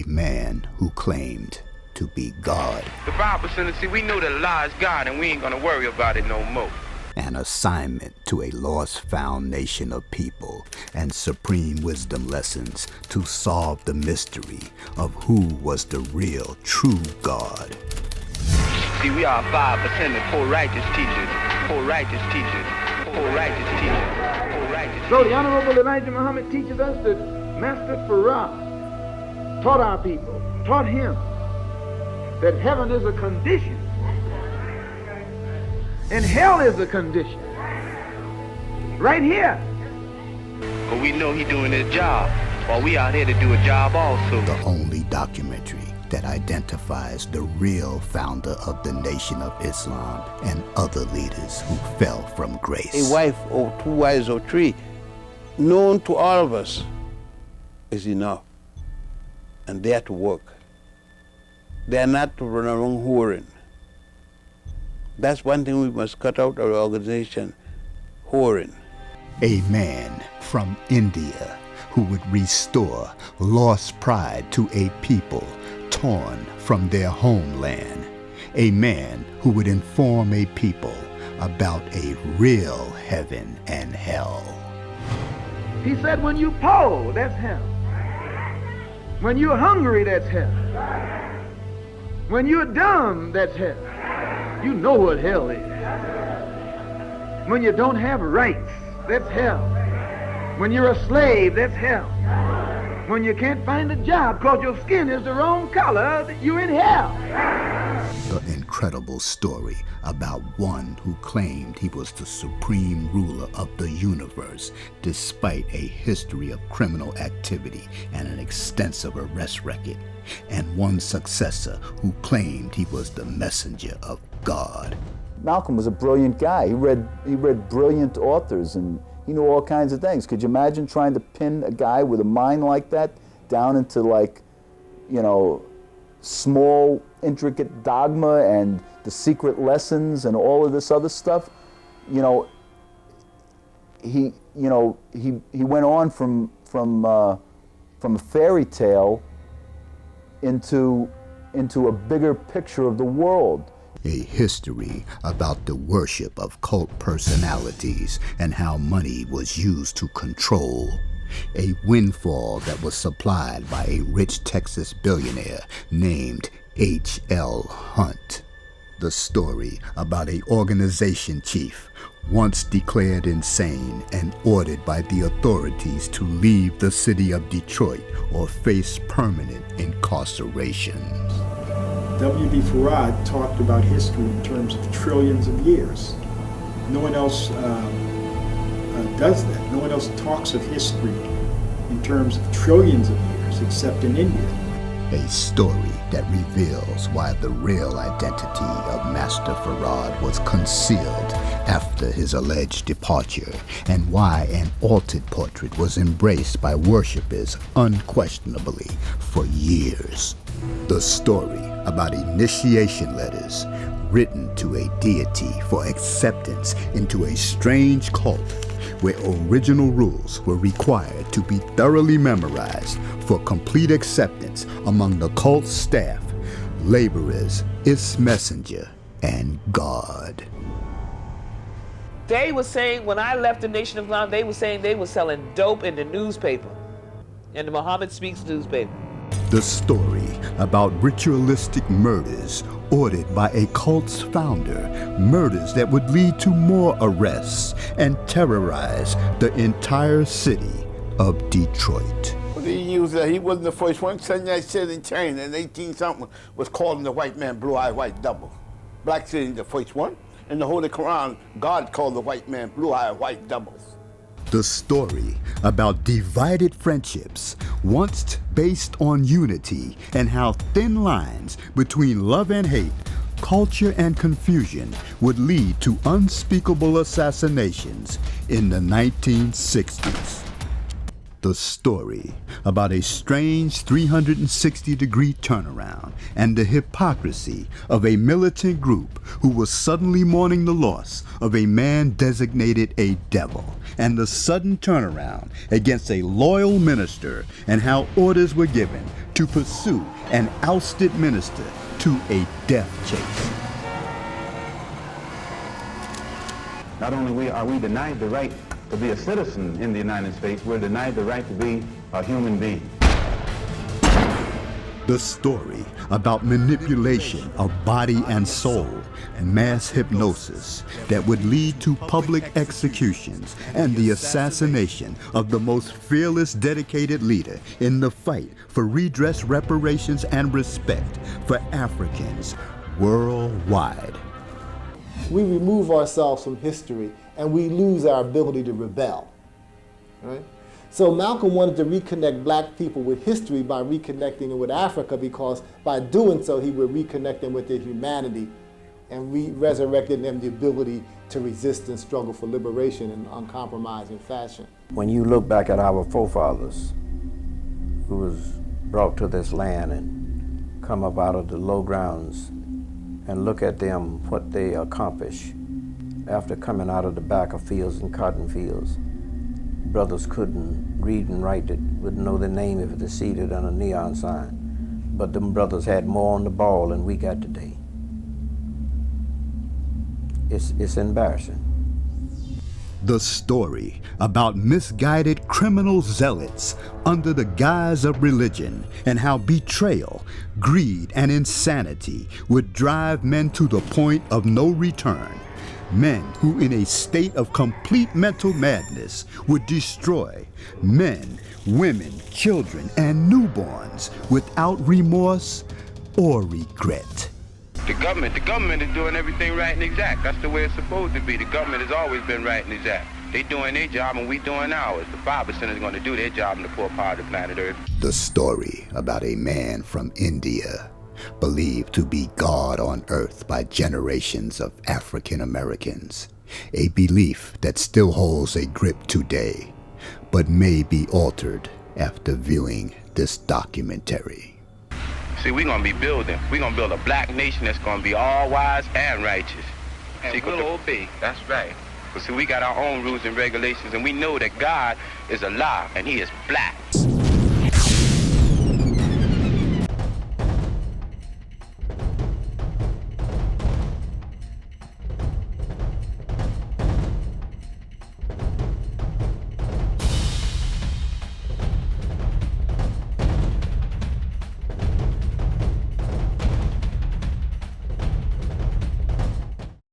man who claimed to be God. The Bible says, see, we know that Allah is God and we ain't gonna worry about it no more. An assignment to a lost-found nation of people and supreme wisdom lessons to solve the mystery of who was the real, true God. See, we are 5% of poor righteous teachers, poor righteous teachers, poor righteous teachers, poor righteous teachers. So the Honorable Elijah Muhammad teaches us that Master Farah taught our people, taught him that heaven is a condition and hell is a condition. Right here. But we know he's doing his job, while we out here to do a job also. The only documentary that identifies the real founder of the Nation of Islam and other leaders who fell from grace. A wife or 2 wives or 3, known to all of us, is enough. And they are to work. They are not to run around whoring. That's one thing we must cut out our organization, whoring. A man from India who would restore lost pride to a people torn from their homeland. A man who would inform a people about a real heaven and hell. He said, when you poor, that's hell. When you're hungry, that's hell. When you're dumb, that's hell. You know what hell is. When you don't have rights, that's hell. When you're a slave, that's hell. When you can't find a job because your skin is the wrong color, you're in hell. The incredible story about one who claimed he was the supreme ruler of the universe despite a history of criminal activity and an extensive arrest record, and one successor who claimed he was the messenger of God. Malcolm was a brilliant guy. He read brilliant authors and he knew all kinds of things. Could you imagine trying to pin a guy with a mind like that down into, like, you know, small, intricate dogma and the secret lessons and all of this other stuff? You know, he went on from a fairy tale into a bigger picture of the world. A history about the worship of cult personalities and how money was used to control. A windfall that was supplied by a rich Texas billionaire named H.L. Hunt. The story about an organization chief once declared insane and ordered by the authorities to leave the city of Detroit or face permanent incarceration. W.D. Farad talked about history in terms of trillions of years. No one else does that. No one else talks of history in terms of trillions of years except in India. A story that reveals why the real identity of Master Farad was concealed after his alleged departure, and why an altered portrait was embraced by worshippers unquestionably for years. The story about initiation letters written to a deity for acceptance into a strange cult where original rules were required to be thoroughly memorized for complete acceptance among the cult staff, laborers, its messenger, and God. They were saying, when I left the Nation of Islam, they were saying they were selling dope in the newspaper, in the Muhammad Speaks newspaper. The story about ritualistic murders ordered by a cult's founder, murders that would lead to more arrests and terrorize the entire city of Detroit. He wasn't the first one. Something I said in China in 18-something was calling the white man blue-eyed white devil. Black city the first one. In the Holy Quran, God called the white man blue-eyed white devils. The story about divided friendships, once based on unity, and how thin lines between love and hate, culture and confusion would lead to unspeakable assassinations in the 1960s. The story about a strange 360-degree turnaround and the hypocrisy of a militant group who was suddenly mourning the loss of a man designated a devil and the sudden turnaround against a loyal minister, and how orders were given to pursue an ousted minister to a death chase. Not only are we denied the right to be a citizen in the United States, we're denied the right to be a human being. The story about manipulation of body and soul and mass hypnosis that would lead to public executions and the assassination of the most fearless, dedicated leader in the fight for redress, reparations, and respect for Africans worldwide. We remove ourselves from history and we lose our ability to rebel, right? So Malcolm wanted to reconnect black people with history by reconnecting them with Africa, because by doing so he would reconnect them with their humanity and resurrected them the ability to resist and struggle for liberation in uncompromising fashion. When you look back at our forefathers who was brought to this land and come up out of the low grounds and look at them, what they accomplished after coming out of the back of fields and cotton fields. Brothers couldn't read and write, it wouldn't know their name if it was seated on a neon sign. But them brothers had more on the ball than we got today. It's embarrassing. The story about misguided criminal zealots under the guise of religion, and how betrayal, greed, and insanity would drive men to the point of no return. Men who, in a state of complete mental madness, would destroy men, women, children, and newborns without remorse or regret. The government is doing everything right and exact. That's the way it's supposed to be. The government has always been right and exact. They doing their job and we doing ours. The 5% is going to do their job in the poor part of the planet Earth. The story about a man from India, believed to be God on earth by generations of African Americans, a belief that still holds a grip today, but may be altered after viewing this documentary. See, we're going to be building. We're going to build a black nation that's going to be all wise and righteous. And we'll obey. That's right. But see, we got our own rules and regulations, and we know that God is alive, and he is black.